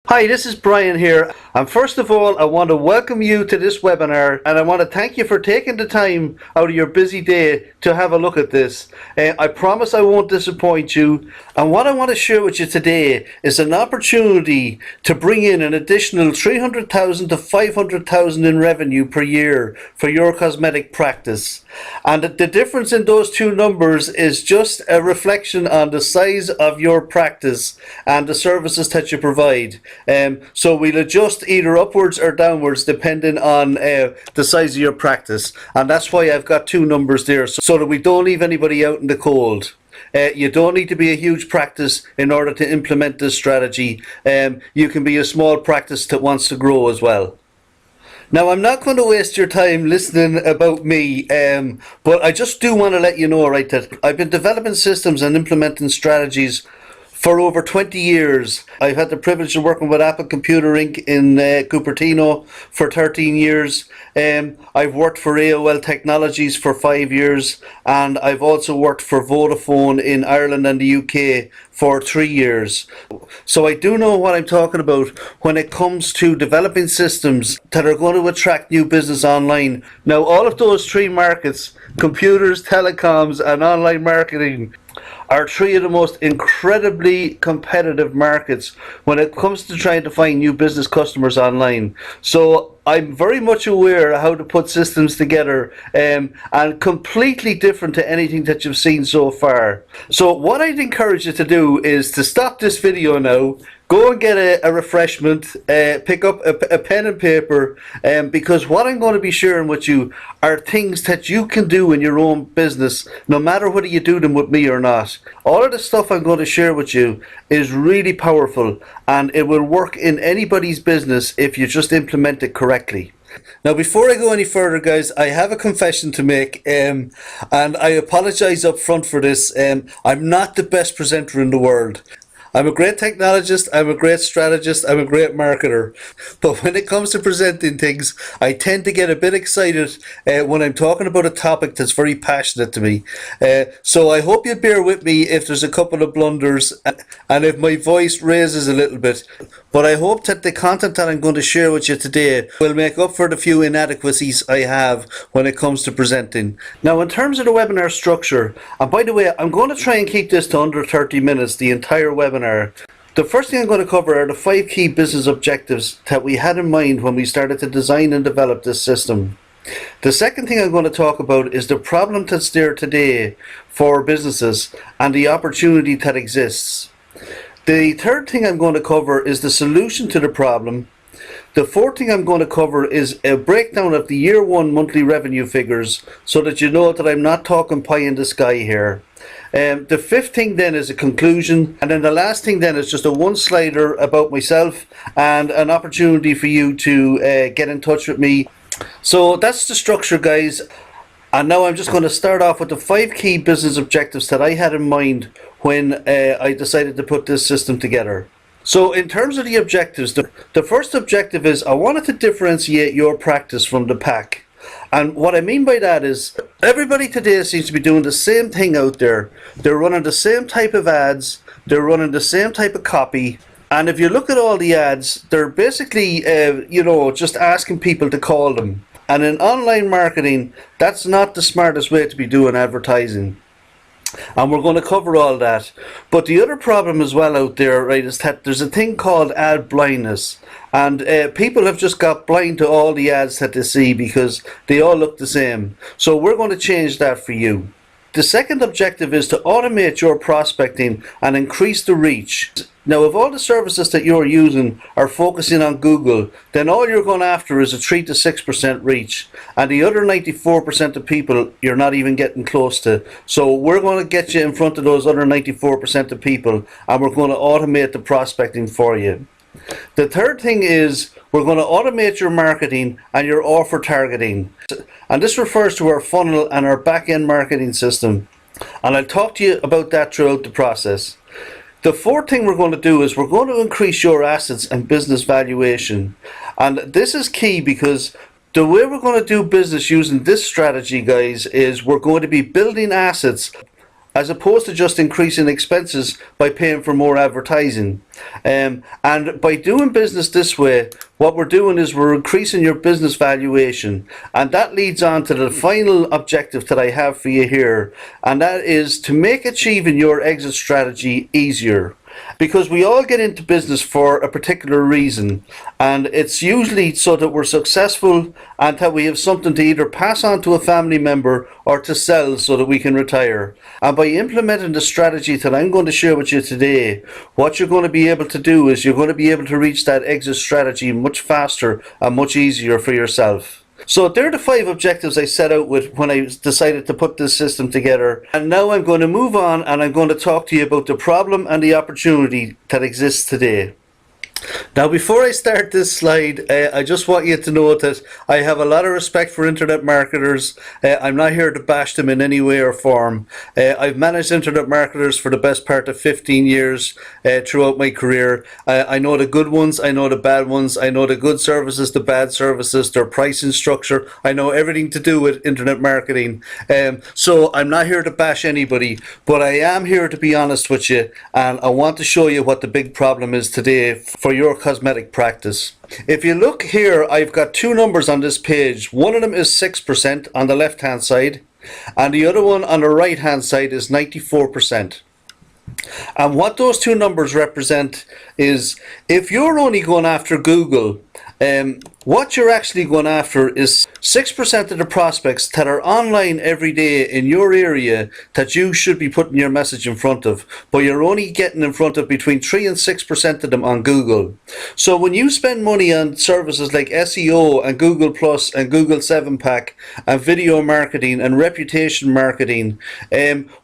Hi, this is Brian here, and first of all I want to welcome you to this webinar, and I want to thank you for taking the time out of your busy day to have a look at this. I promise I won't disappoint you, and what I want to share with you today is an opportunity to bring in an additional 300,000 to 500,000 in revenue per year for your cosmetic practice. And the difference in those two numbers is just a reflection on the size of your practice and the services that you provide. So we'll adjust either upwards or downwards depending on the size of your practice, and that's why I've got two numbers there so that we don't leave anybody out in the cold. You don't need to be a huge practice in order to implement this strategy. You can be a small practice that wants to grow as well. Now, I'm not going to waste your time listening about me, but I just do want to let you know, right, that I've been developing systems and implementing strategies for over 20 years. I've had the privilege of working with Apple Computer Inc. in Cupertino for 13 years. I've worked for AOL Technologies for 5 years, and I've also worked for Vodafone in Ireland and the UK for 3 years. So I do know what I'm talking about when it comes to developing systems that are going to attract new business online. Now, all of those three markets, computers, telecoms, and online marketing, are three of the most incredibly competitive markets when it comes to trying to find new business customers online. So I'm very much aware of how to put systems together, and completely different to anything that you've seen so far. So what I'd encourage you to do is to stop this video now, go and get a refreshment, pick up a pen and paper, because what I'm going to be sharing with you are things that you can do in your own business, no matter whether you do them with me or not. All of the stuff I'm going to share with you is really powerful, and it will work in anybody's business if you just implement it correctly. Now, before I go any further, guys, I have a confession to make, and I apologize up front for this. I'm not the best presenter in the world. I'm a great technologist, I'm a great strategist, I'm a great marketer. But when it comes to presenting things, I tend to get a bit excited when I'm talking about a topic that's very passionate to me. So I hope you bear with me if there's a couple of blunders and if my voice raises a little bit. But I hope that the content that I'm going to share with you today will make up for the few inadequacies I have when it comes to presenting. Now, in terms of the webinar structure, and by the way, I'm going to try and keep this to under 30 minutes, the entire webinar. The first thing I'm going to cover are the 5 key business objectives that we had in mind when we started to design and develop this system. The second thing I'm going to talk about is the problem that's there today for businesses and the opportunity that exists. The third thing I'm going to cover is the solution to the problem. The fourth thing I'm going to cover is a breakdown of the year one monthly revenue figures so that you know that I'm not talking pie in the sky here. The fifth thing then is a conclusion, and then the last thing then is just a one slider about myself and an opportunity for you to get in touch with me. So that's the structure, guys. And now I'm just going to start off with the 5 key business objectives that I had in mind when I decided to put this system together. So in terms of the objectives, the first objective is I wanted to differentiate your practice from the pack. And what I mean by that is everybody today seems to be doing the same thing out there. They're running the same type of ads, they're running the same type of copy, and if you look at all the ads, they're basically just asking people to call them. And in online marketing, that's not the smartest way to be doing advertising. And we're going to cover all that. But the other problem as well out there, right, is that there's a thing called ad blindness. And people have just got blind to all the ads that they see because they all look the same. So we're going to change that for you. The second objective is to automate your prospecting and increase the reach. Now, if all the services that you're using are focusing on Google, then all you're going after is a 3 to 6% reach. And the other 94% of people you're not even getting close to. So we're going to get you in front of those other 94% of people, and we're going to automate the prospecting for you. The third thing is we're going to automate your marketing and your offer targeting. And this refers to our funnel and our back-end marketing system. And I'll talk to you about that throughout the process. The fourth thing we're going to do is we're going to increase your assets and business valuation. And this is key because the way we're going to do business using this strategy, guys, is we're going to be building assets as opposed to just increasing expenses by paying for more advertising. And by doing business this way, what we're doing is we're increasing your business valuation. And that leads on to the final objective that I have for you here, and that is to make achieving your exit strategy easier. Because we all get into business for a particular reason, and it's usually so that we're successful and that we have something to either pass on to a family member or to sell so that we can retire. And by implementing the strategy that I'm going to share with you today, what you're going to be able to do is you're going to be able to reach that exit strategy much faster and much easier for yourself. So they're the 5 objectives I set out with when I decided to put this system together. And now I'm going to move on and I'm going to talk to you about the problem and the opportunity that exists today. Now, before I start this slide, I just want you to know that I have a lot of respect for internet marketers. I'm not here to bash them in any way or form. I've managed internet marketers for the best part of 15 years throughout my career. I know the good ones, I know the bad ones, I know the good services, the bad services, their pricing structure. I know everything to do with internet marketing. So I'm not here to bash anybody, but I am here to be honest with you, and I want to show you what the big problem is today for your cosmetic practice. If you look here, I've got 2 numbers on this page. One of them is 6% on the left hand side, and the other one on the right hand side is 94%. And what those 2 numbers represent is, if you're only going after Google, what you're actually going after is 6% of the prospects that are online every day in your area that you should be putting your message in front of, but you're only getting in front of between 3 and 6% of them on Google. So when you spend money on services like SEO and Google Plus and Google 7-Pack and video marketing and reputation marketing,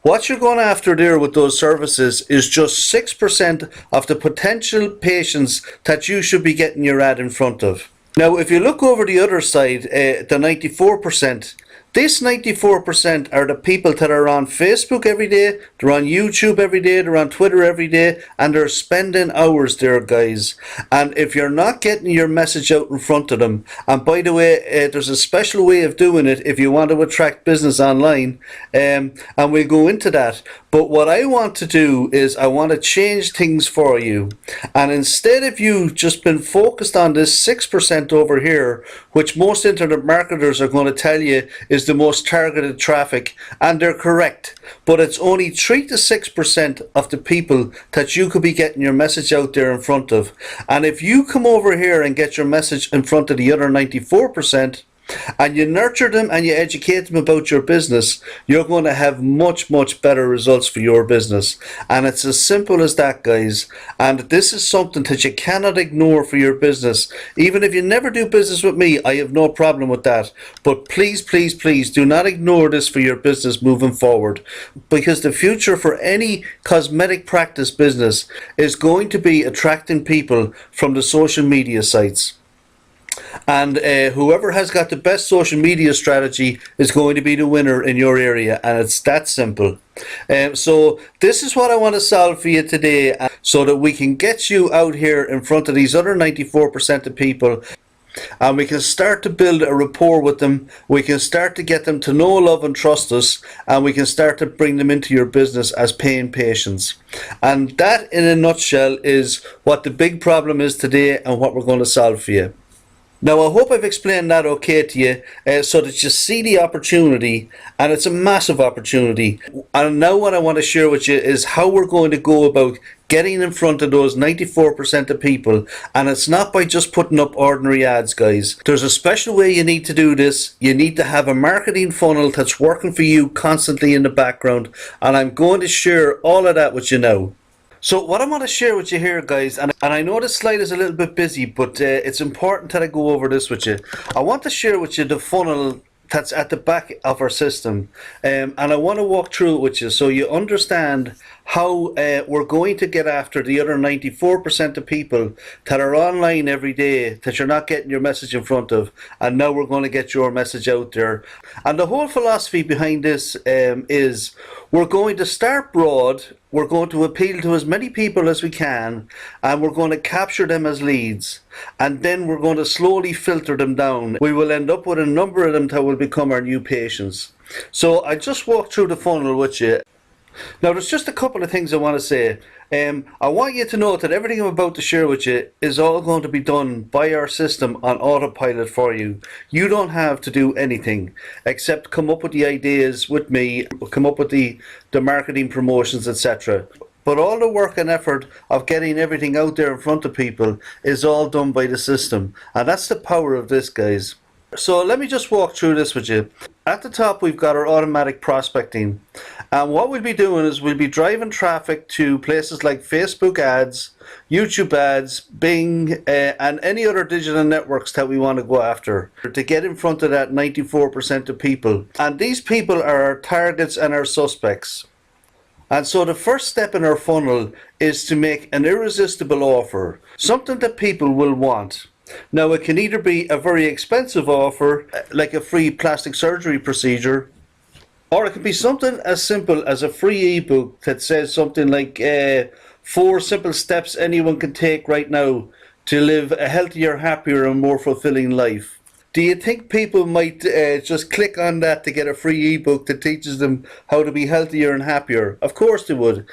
what you're going after there with those services is just 6% of the potential patients that you should be getting your ad in front of. Now, if you look over the other side, the 94%, this 94% are the people that are on Facebook every day, they're on YouTube every day, they're on Twitter every day, and they're spending hours there, guys. And if you're not getting your message out in front of them, and by the way, there's a special way of doing it if you want to attract business online, and we'll go into that. But what I want to do is I want to change things for you. And instead of you just been focused on this 6% over here, which most internet marketers are going to tell you is the most targeted traffic, and they're correct, but it's only 3 to 6% of the people that you could be getting your message out there in front of. And if you come over here and get your message in front of the other 94%, and you nurture them and you educate them about your business, you're going to have much better results for your business. And it's as simple as that, guys. And this is something that you cannot ignore for your business. Even if you never do business with me, I have no problem with that. But please do not ignore this for your business moving forward, because the future for any cosmetic practice business is going to be attracting people from the social media sites. And whoever has got the best social media strategy is going to be the winner in your area, and it's that simple. So this is what I want to solve for you today, so that we can get you out here in front of these other 94% of people, and we can start to build a rapport with them. We can start to get them to know, love and trust us, and we can start to bring them into your business as paying patients. And that in a nutshell is what the big problem is today and what we're going to solve for you. Now, I hope I've explained that okay to you, so that you see the opportunity, and it's a massive opportunity. And now what I want to share with you is how we're going to go about getting in front of those 94% of people. And it's not by just putting up ordinary ads, guys. There's a special way you need to do this. You need to have a marketing funnel that's working for you constantly in the background, and I'm going to share all of that with you now. So what I want to share with you here, guys, and I know this slide is a little bit busy, but it's important that I go over this with you. I want to share with you the funnel that's at the back of our system, and I want to walk through it with you so you understand how we're going to get after the other 94% of people that are online every day that you're not getting your message in front of, and now we're going to get your message out there. And the whole philosophy behind this is we're going to start broad, we're going to appeal to as many people as we can, and we're going to capture them as leads, and then we're going to slowly filter them down. We will end up with a number of them that will become our new patients. So I just walked through the funnel with you. Now, there's just a couple of things I want to say. I want you to know that everything I'm about to share with you is all going to be done by our system on autopilot for you. You don't have to do anything except come up with the ideas with me, come up with the marketing promotions, etc. But all the work and effort of getting everything out there in front of people is all done by the system. And that's the power of this, guys. So let me just walk through this with you. At the top, we've got our automatic prospecting. And what we'll be doing is we'll be driving traffic to places like Facebook ads, YouTube ads, Bing, and any other digital networks that we want to go after to get in front of that 94% of people. And these people are our targets and our suspects. And so the first step in our funnel is to make an irresistible offer, something that people will want. Now, it can either be a very expensive offer, like a free plastic surgery procedure, or it can be something as simple as a free ebook that says something like 4 simple steps anyone can take right now to live a healthier, happier, and more fulfilling life. Do you think people might just click on that to get a free ebook that teaches them how to be healthier and happier? Of course they would.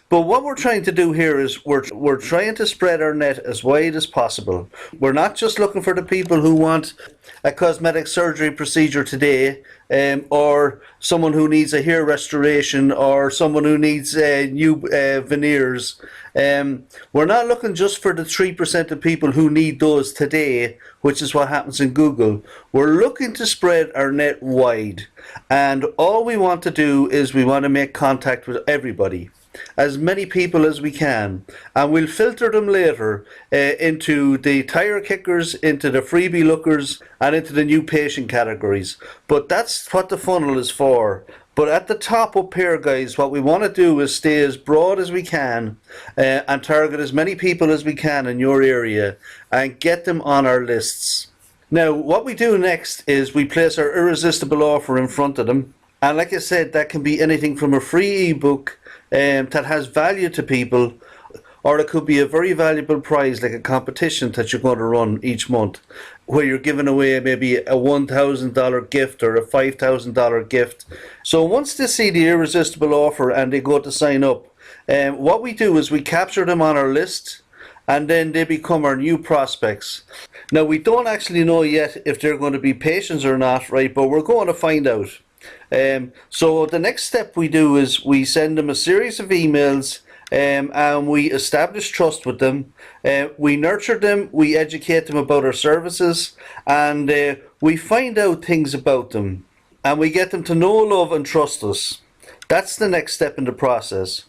But what we're trying to do here is we're trying to spread our net as wide as possible. We're not just looking for the people who want a cosmetic surgery procedure today, or someone who needs a hair restoration, or someone who needs new veneers. We're not looking just for the 3% of people who need those today, which is what happens in Google. We're looking to spread our net wide, and all we want to do is we want to make contact with everybody, as many people as we can, and we'll filter them later into the tire kickers, into the freebie lookers, and into the new patient categories. But that's what the funnel is for. But at the top up here, guys, what we want to do is stay as broad as we can and target as many people as we can in your area and get them on our lists. Now, what we do next is we place our irresistible offer in front of them. And like I said, that can be anything from a free ebook that has value to people, or it could be a very valuable prize like a competition that you're going to run each month, where you're giving away maybe a $1,000 gift or a $5,000 gift. So once they see the irresistible offer and they go to sign up, what we do is we capture them on our list, and then they become our new prospects. Now, we don't actually know yet if they're going to be patients or not, right? But we're going to find out. So the next step we do is we send them a series of emails, and we establish trust with them. We nurture them, we educate them about our services, and we find out things about them, and we get them to know, love, and trust us. That's the next step in the process.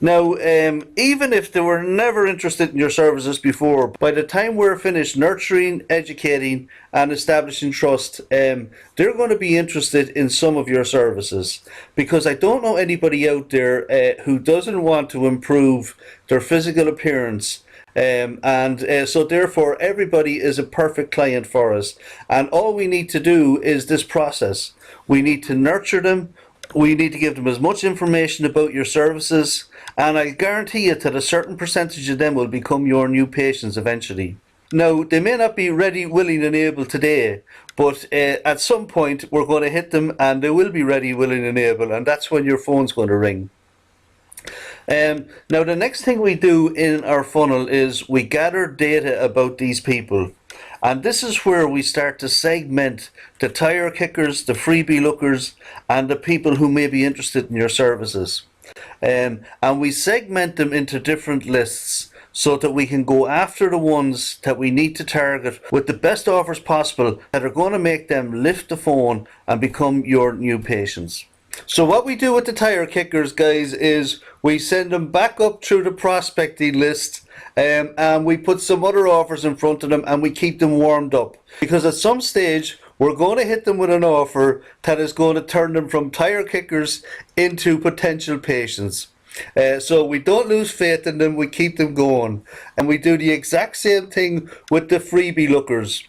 Now, even if they were never interested in your services before, by the time we're finished nurturing, educating, and establishing trust, they're going to be interested in some of your services. Because I don't know anybody out there who doesn't want to improve their physical appearance. So therefore, everybody is a perfect client for us. And all we need to do is this process. We need to nurture them. We need to give them as much information about your services, and I guarantee you that a certain percentage of them will become your new patients eventually. Now, they may not be ready, willing, and able today, but at some point we're going to hit them and they will be ready, willing, and able, and that's when your phone's going to ring. Now, the next thing we do in our funnel is we gather data about these people. And this is where we start to segment the tire kickers, the freebie lookers, and the people who may be interested in your services. And we segment them into different lists so that we can go after the ones that we need to target with the best offers possible that are going to make them lift the phone and become your new patients. So what we do with the tire kickers, guys, is we send them back up through the prospecting list, and we put some other offers in front of them and we keep them warmed up. Because at some stage, we're going to hit them with an offer that is going to turn them from tire kickers into potential patients. So we don't lose faith in them, we keep them going. And we do the exact same thing with the freebie lookers.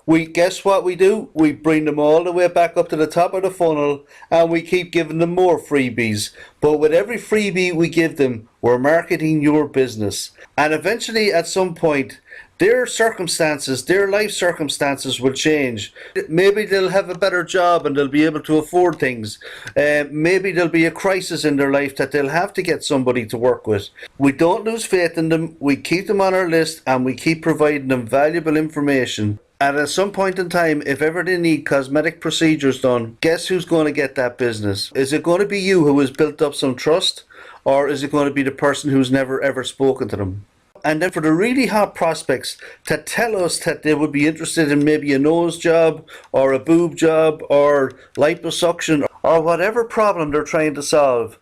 We guess what we do? We bring them all the way back up to the top of the funnel and we keep giving them more freebies. But with every freebie we give them, we're marketing your business. And eventually at some point their circumstances, their life circumstances will change. Maybe they'll have a better job and they'll be able to afford things. Maybe there'll be a crisis in their life that they'll have to get somebody to work with. We don't lose faith in them. We keep them on our list and we keep providing them valuable information. And at some point in time, if ever they need cosmetic procedures done, guess who's going to get that business? Is it going to be you who has built up some trust, or is it going to be the person who's never ever spoken to them? And then for the really hot prospects to tell us that they would be interested in maybe a nose job or a boob job or liposuction or whatever problem they're trying to solve,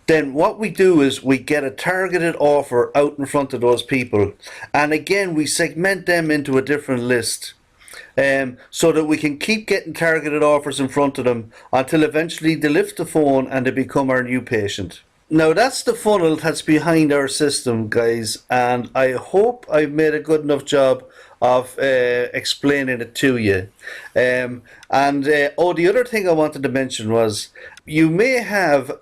then what we do is we get a targeted offer out in front of those people. And again, we segment them into a different list. So that we can keep getting targeted offers in front of them until eventually they lift the phone and they become our new patient. Now that's the funnel that's behind our system, guys, and I hope I've made a good enough job of explaining it to you. The other thing I wanted to mention was you may have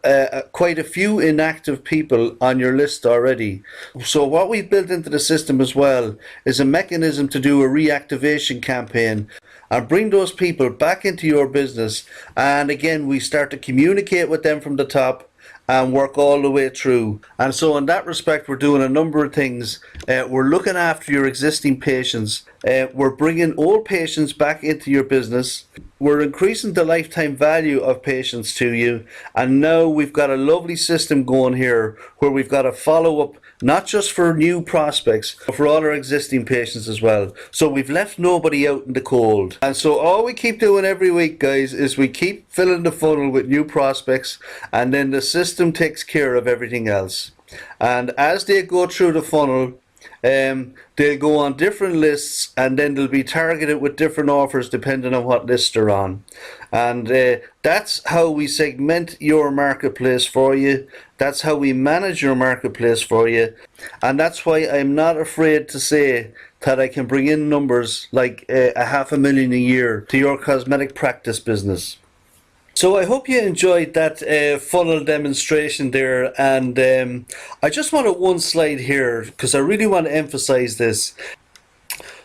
quite a few inactive people on your list already. So what we've built into the system as well is a mechanism to do a reactivation campaign and bring those people back into your business. And again, we start to communicate with them from the top and work all the way through. And so in that respect, we're doing a number of things. We're looking after your existing patients. We're bringing old patients back into your business. We're increasing the lifetime value of patients to you. And now we've got a lovely system going here where we've got a follow-up, not just for new prospects, but for all our existing patients as well. So we've left nobody out in the cold. And so all we keep doing every week, guys, is we keep filling the funnel with new prospects, and then the system takes care of everything else. And as they go through the funnel, they'll go on different lists, and then they'll be targeted with different offers depending on what list they're on. And that's how we segment your marketplace for you. That's how we manage your marketplace for you. And that's why I'm not afraid to say that I can bring in numbers like $500,000 a year to your cosmetic practice business. So I hope you enjoyed that funnel demonstration there, and I just wanted one slide here because I really want to emphasize this.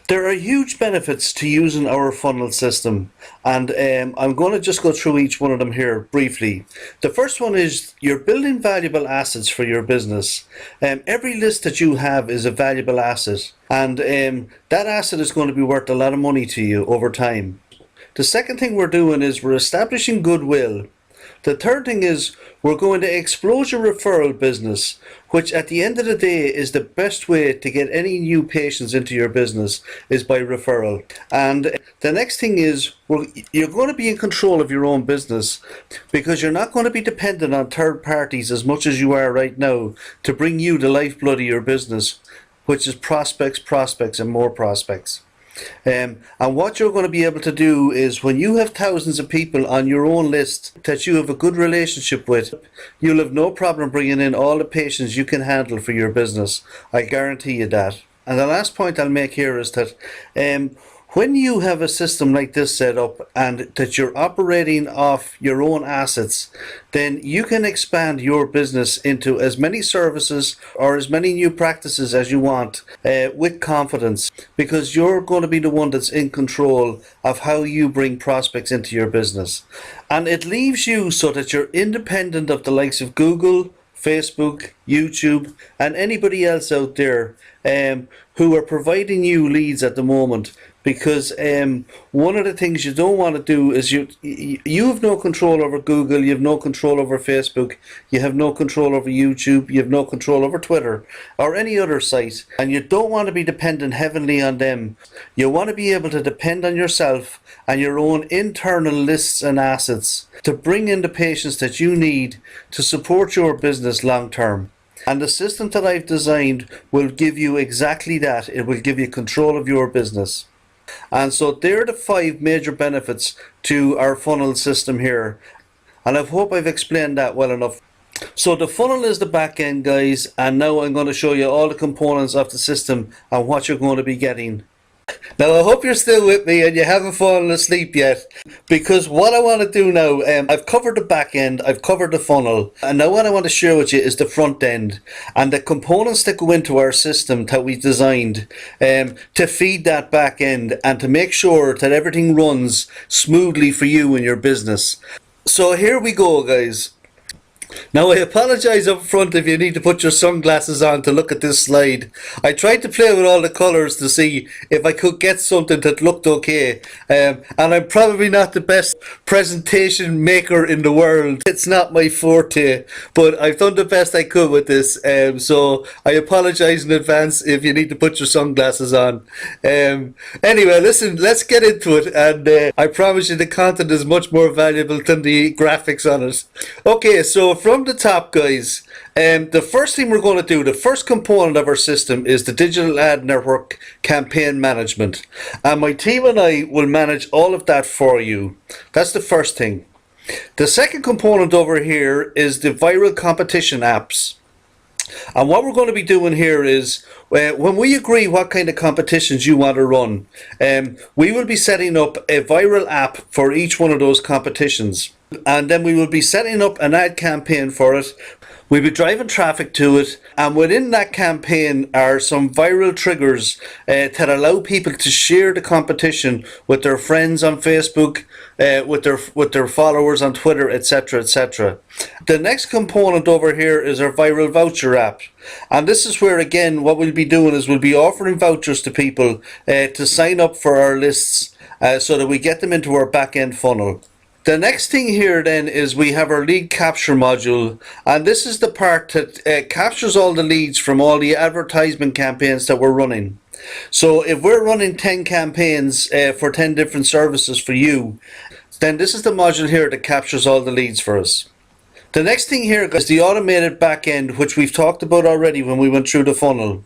There are huge benefits to using our funnel system, and I'm going to just go through each one of them here briefly. The first one is you're building valuable assets for your business. Every list that you have is a valuable asset, and that asset is going to be worth a lot of money to you over time. The second thing we're doing is we're establishing goodwill. The third thing is we're going to explode your referral business, which at the end of the day is the best way to get any new patients into your business is by referral. And the next thing is you're going to be in control of your own business because you're not going to be dependent on third parties as much as you are right now to bring you the lifeblood of your business, which is prospects, and more prospects. And what you're going to be able to do is when you have thousands of people on your own list that you have a good relationship with, you'll have no problem bringing in all the patients you can handle for your business. I guarantee you that. And the last point I'll make here is that when you have a system like this set up and that you're operating off your own assets, then you can expand your business into as many services or as many new practices as you want with confidence, because you're going to be the one that's in control of how you bring prospects into your business. And it leaves you so that you're independent of the likes of Google, Facebook, YouTube, and anybody else out there who are providing you leads at the moment. Because one of the things you don't want to do is you have no control over Google, you have no control over Facebook, you have no control over YouTube, you have no control over Twitter or any other site, and you don't want to be dependent heavily on them. You want to be able to depend on yourself and your own internal lists and assets to bring in the patients that you need to support your business long term. And the system that I've designed will give you exactly that. It will give you control of your business. And so they're the 5 major benefits to our funnel system here. And I hope I've explained that well enough. So the funnel is the back end, guys. And now I'm going to show you all the components of the system and what you're going to be getting. Now, I hope you're still with me and you haven't fallen asleep yet, because what I want to do now, I've covered the back end, I've covered the funnel, and now what I want to share with you is the front end and the components that go into our system that we designed to feed that back end and to make sure that everything runs smoothly for you and your business. So here we go, guys. Now, I apologise up front if you need to put your sunglasses on to look at this slide. I tried to play with all the colours to see if I could get something that looked okay. And I'm probably not the best presentation maker in the world. It's not my forte, but I've done the best I could with this. So I apologise in advance if you need to put your sunglasses on. Anyway, listen, let's get into it. And I promise you the content is much more valuable than the graphics on it. Okay, so from the top, guys, the first thing we're going to do, the first component of our system is the digital ad network campaign management. And my team and I will manage all of that for you. That's the first thing. The second component over here is the viral competition apps. And what we're going to be doing here is, when we agree what kind of competitions you want to run, we will be setting up a viral app for each one of those competitions. And then we will be setting up an ad campaign for it. We'll be driving traffic to it, and within that campaign are some viral triggers that allow people to share the competition with their friends on Facebook, with their followers on Twitter, etc., etc. The next component over here is our viral voucher app, and this is where, again, what we'll be doing is we'll be offering vouchers to people to sign up for our lists so that we get them into our back end funnel. The next thing here then is we have our lead capture module, and this is the part that captures all the leads from all the advertisement campaigns that we're running. So if we're running 10 campaigns for 10 different services for you, then this is the module here that captures all the leads for us. The next thing here is the automated back end, which we've talked about already when we went through the funnel.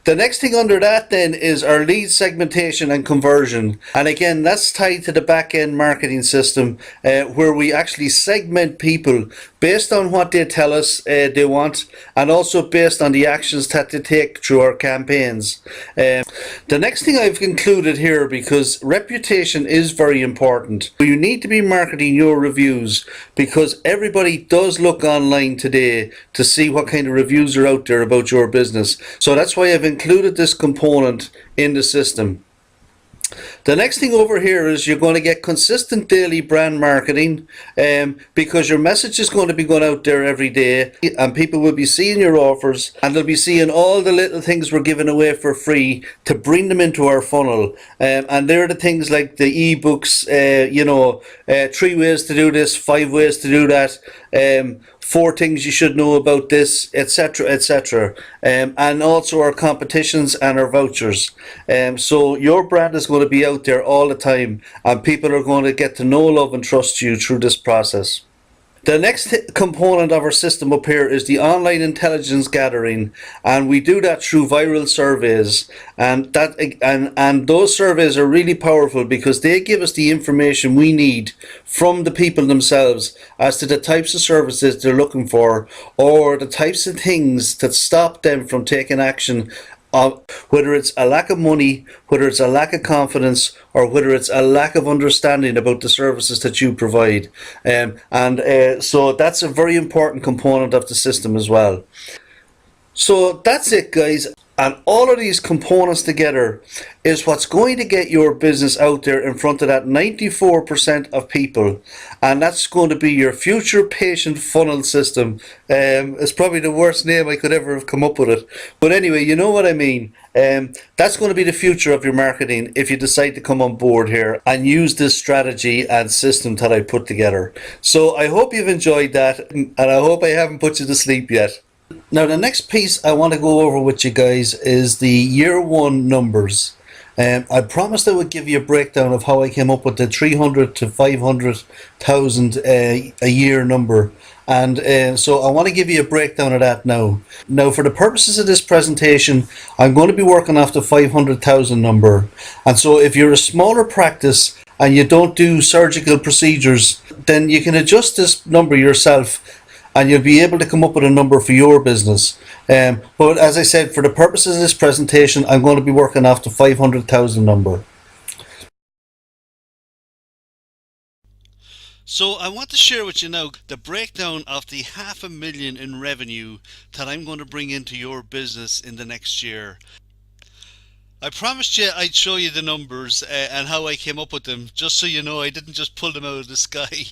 The next thing under that then is our lead segmentation and conversion, and again that's tied to the back-end marketing system where we actually segment people based on what they tell us they want, and also based on the actions that they take through our campaigns. The next thing I've included here, because reputation is very important, you need to be marketing your reviews, because everybody does look online today to see what kind of reviews are out there about your business. So that's why I've included this component in the system. The next thing over here is you're going to get consistent daily brand marketing, because your message is going to be going out there every day, and people will be seeing your offers, and they'll be seeing all the little things we're giving away for free to bring them into our funnel. And they're the things like the ebooks, 3 ways to do this, 5 ways to do that, 4 things you should know about this, etc., etc. And also our competitions and our vouchers. So your brand is going to be out there all the time, and people are going to get to know, love and trust you through this process. The next component of our system up here is the online intelligence gathering, and we do that through viral surveys, and those surveys are really powerful because they give us the information we need from the people themselves as to the types of services they're looking for, or the types of things that stop them from taking action, whether it's a lack of money, whether it's a lack of confidence, or whether it's a lack of understanding about the services that you provide. So that's a very important component of the system as well. So that's it, guys. And all of these components together is what's going to get your business out there in front of that 94% of people. And that's going to be your future patient funnel system. It's probably the worst name I could ever have come up with it. But anyway, you know what I mean. That's going to be the future of your marketing if you decide to come on board here and use this strategy and system that I put together. So I hope you've enjoyed that, and I hope I haven't put you to sleep yet. Now the next piece I want to go over with you guys is the year 1 numbers. I promised I would give you a breakdown of how I came up with the 300 to 500,000 a year number, and so I want to give you a breakdown of that now. Now for the purposes of this presentation, I'm going to be working off the 500,000 number, and so if you're a smaller practice and you don't do surgical procedures, then you can adjust this number yourself and you'll be able to come up with a number for your business. But as I said, for the purposes of this presentation, I'm going to be working off the 500,000 number. So I want to share with you now the breakdown of the 500,000 in revenue that I'm going to bring into your business in the next year. I promised you I'd show you the numbers and how I came up with them, just so you know I didn't just pull them out of the sky.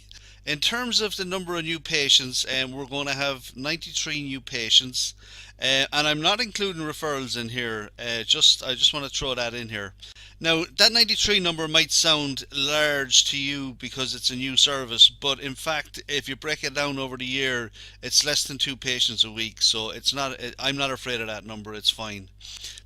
In terms of the number of new patients, we're going to have 93 new patients, and I'm not including referrals in here. I just want to throw that in here. Now, that 93 number might sound large to you because it's a new service, but in fact, if you break it down over the year, it's less than two patients a week. So it's not. I'm not afraid of that number. It's fine.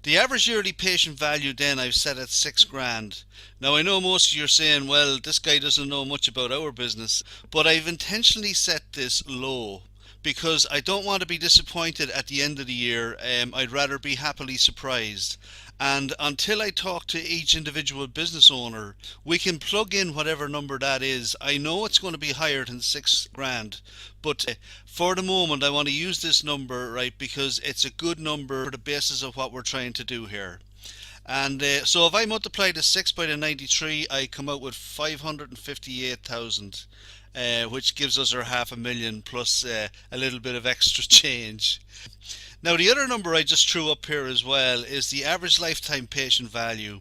The average yearly patient value then I've set at 6 grand. Now I know most of you are saying, well, this guy doesn't know much about our business, but I've intentionally set this low because I don't want to be disappointed at the end of the year. I'd rather be happily surprised. And until I talk to each individual business owner, we can plug in whatever number that is. I know it's going to be higher than 6 grand, but for the moment, I want to use this number, right, because it's a good number for the basis of what we're trying to do here. And so if I multiply the 6 by the 93, I come out with 558,000, which gives us our 500,000 plus a little bit of extra change. Now, the other number I just threw up here as well is the average lifetime patient value.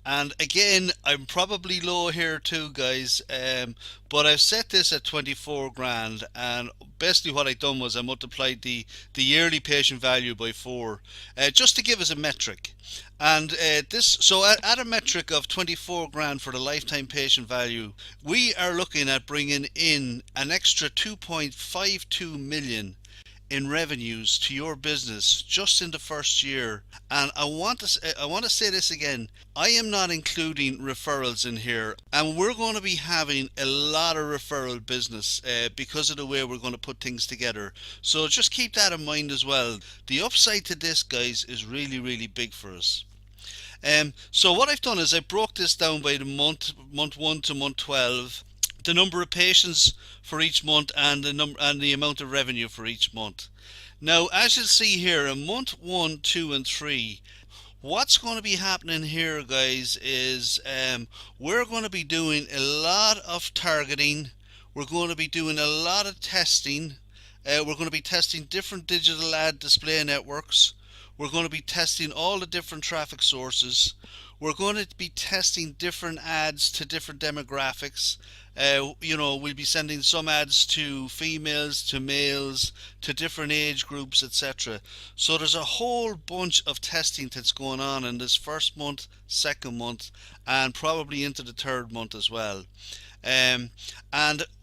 And again, I'm probably low here too, guys, but I've set this at 24 grand. And basically, what I've done was I multiplied the yearly patient value by four, just to give us a metric. And so at a metric of 24 grand for the lifetime patient value, we are looking at bringing in an extra 2.52 million in revenues to your business just in the first year. And I want to say this again. I am not including referrals in here, and we're going to be having a lot of referral business because of the way we're going to put things together. So just keep that in mind as well. The upside to this, guys, is really, really big for us. So what I've done is I broke this down by the month 1 to month 12, the number of patients for each month, and the amount of revenue for each month. Now, as you'll see here, in month 1, 2, and 3, what's going to be happening here, guys, is we're going to be doing a lot of targeting. We're going to be doing a lot of testing. We're going to be testing different digital ad display networks. We're going to be testing all the different traffic sources. We're going to be testing different ads to different demographics. We'll be sending some ads to females, to males, to different age groups, etc. So there's a whole bunch of testing that's going on in this first month, second month, and probably into the third month as well. And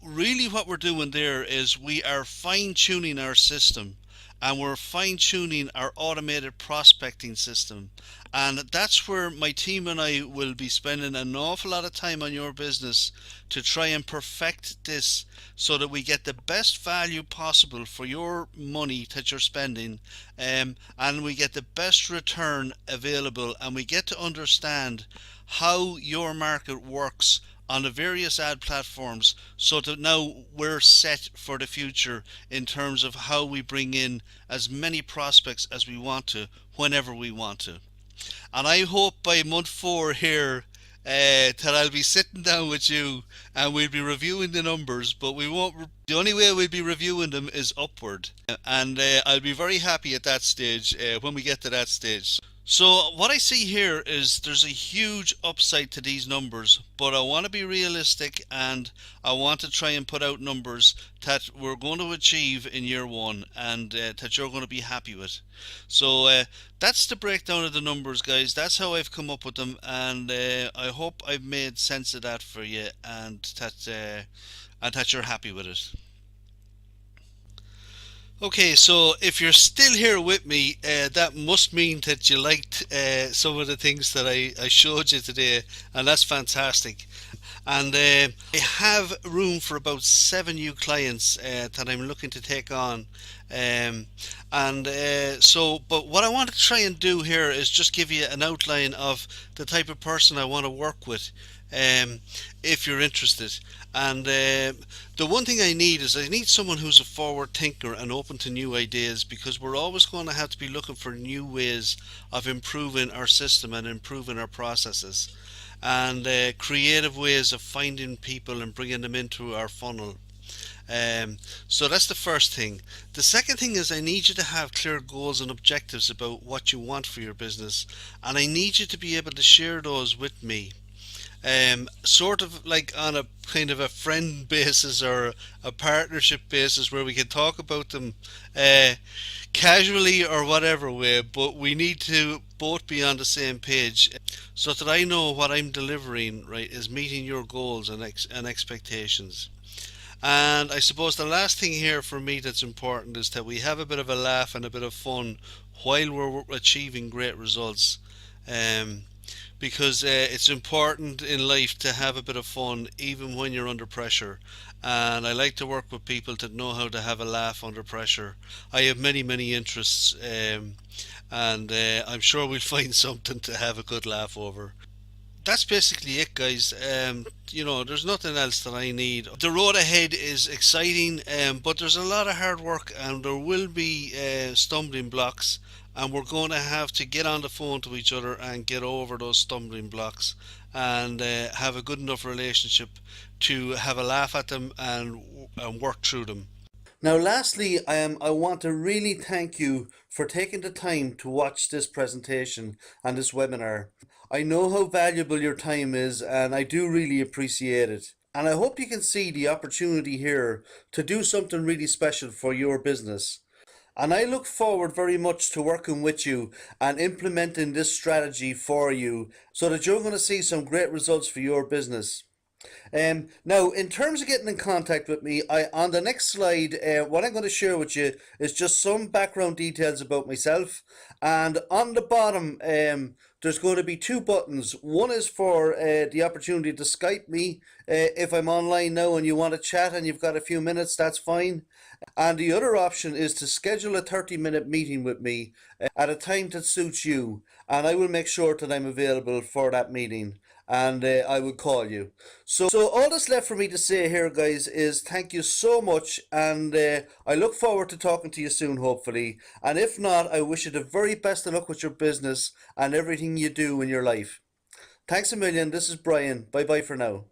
really what we're doing there is we are fine tuning our system, and we're fine tuning our automated prospecting system. And that's where my team and I will be spending an awful lot of time on your business to try and perfect this so that we get the best value possible for your money that you're spending, and we get the best return available, and we get to understand how your market works on the various ad platforms, so that now we're set for the future in terms of how we bring in as many prospects as we want to whenever we want to. And I hope by month 4 here that I'll be sitting down with you and we'll be reviewing the numbers, but we won't. The only way we'll be reviewing them is upward, and I'll be very happy at that stage when we get to that stage. So what I see here is there's a huge upside to these numbers, but I want to be realistic, and I want to try and put out numbers that we're going to achieve in year one, and that you're going to be happy with. So that's the breakdown of the numbers, guys. That's how I've come up with them, and I hope I've made sense of that for you, and that you're happy with it. Okay, so if you're still here with me, that must mean that you liked some of the things that I showed you today, and that's fantastic. And I have room for about 7 new clients that I'm looking to take on. Um, but what I want to try and do here is just give you an outline of the type of person I want to work with, um, if you're interested. And the one thing I need someone who's a forward thinker and open to new ideas, because we're always going to have to be looking for new ways of improving our system and improving our processes, and creative ways of finding people and bringing them into our funnel. So that's the first thing. The second thing is I need you to have clear goals and objectives about what you want for your business, and I need you to be able to share those with me. Sort of like on a kind of a friend basis or a partnership basis where we can talk about them uh, casually or whatever way, but we need to both be on the same page so that I know what I'm delivering right is meeting your goals and expectations. And I suppose the last thing here for me that's important is that we have a bit of a laugh and a bit of fun while we're achieving great results. Um, because it's important in life to have a bit of fun even when you're under pressure. And I like to work with people that know how to have a laugh under pressure. I have many interests, and I'm sure we'll find something to have a good laugh over. That's basically it, guys. There's nothing else that I need. The road ahead is exciting, but there's a lot of hard work, and there will be stumbling blocks, and we're going to have to get on the phone to each other and get over those stumbling blocks, and have a good enough relationship to have a laugh at them and work through them. Now, lastly, I want to really thank you for taking the time to watch this presentation and this webinar. I know how valuable your time is, and I do really appreciate it. And I hope you can see the opportunity here to do something really special for your business. And I look forward very much to working with you and implementing this strategy for you so that you're going to see some great results for your business. Now, in terms of getting in contact with me, on the next slide, what I'm going to share with you is just some background details about myself. And on the bottom, there's going to be two buttons. One is for the opportunity to Skype me if I'm online now and you want to chat and you've got a few minutes, that's fine. And the other option is to schedule a 30-minute meeting with me at a time that suits you. And I will make sure that I'm available for that meeting, and I will call you. So all that's left for me to say here, guys, is thank you so much, and I look forward to talking to you soon, hopefully. And if not, I wish you the very best of luck with your business and everything you do in your life. Thanks a million. This is Brian. Bye bye for now.